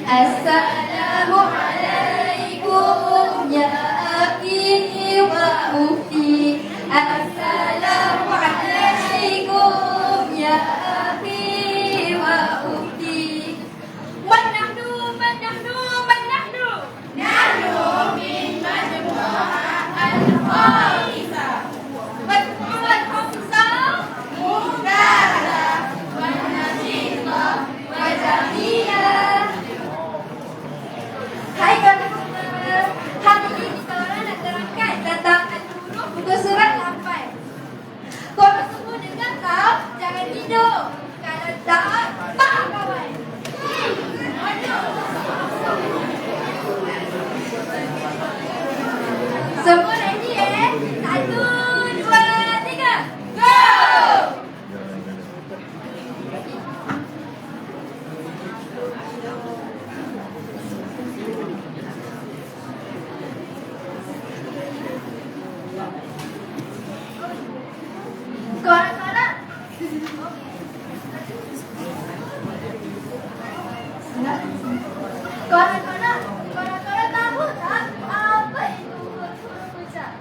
Assalamualaikum ya akhi wa ukhti. Assalamualaikum ya akhi wa ukhti. Man nahnu nahnu min majmu'ah al-Khamisa. Majmu'ah al-Khamisa mukarrarah wa nashiqah wa jamiyah. Hai kawan-kawan, hari ini kita orang nak terangkan tentang al-huruf muka surat 8. Korang semua dengar tak? Jangan tidur. Kalau tak, tak kawan. Semua ready 1, 2, 3, go! Korang-korang Korang-korang tahu tak apa itu huruf ucap?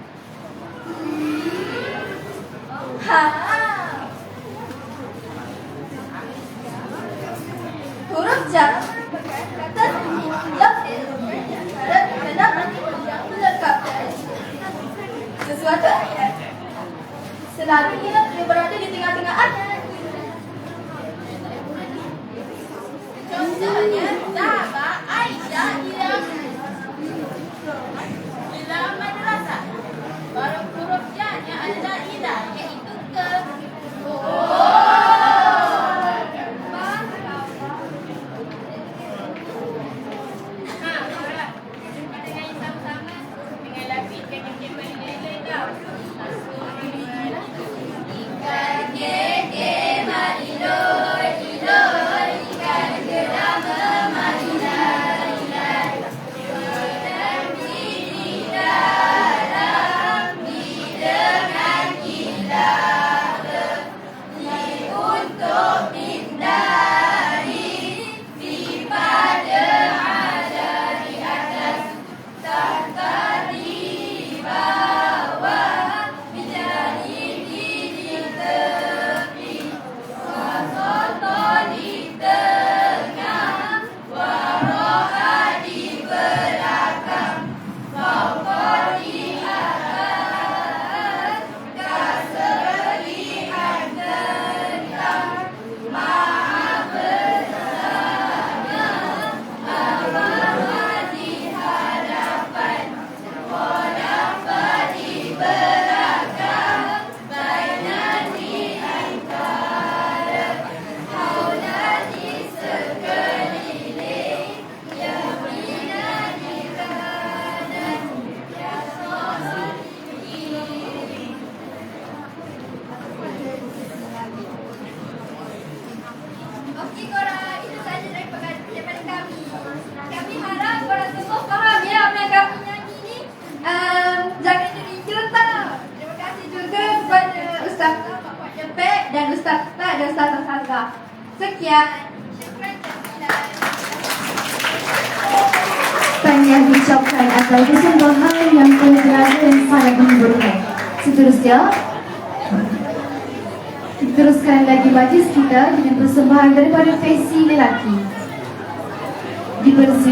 Huruf jar merupakan kata yang terdapat yang melengkapkan sesuatu ayat. Selalu ia berada di tengah-tengah ayat. Contohnya, Zahaba Aisyah ila madrasah. Baru huruf jar-nya adalah ila, iaitu ke. Okey korang, itu sahaja daripada kami. Kami harap korang semua faham ya apa yang kami nyanyi ni. Jangan terhijau tau. Terima kasih juga kepada Ustaz Pak Puan Jepek dan Ustaz Ustaz dan Ustaz Hazah. Sekian. Syukran jazilan. Tahniah diucapkan atas persembahan yang telah dan sangat menghiburkan. Seterusnya, teruskan lagi majlis kita dengan persembahan daripada versi lelaki. Dipersilakan.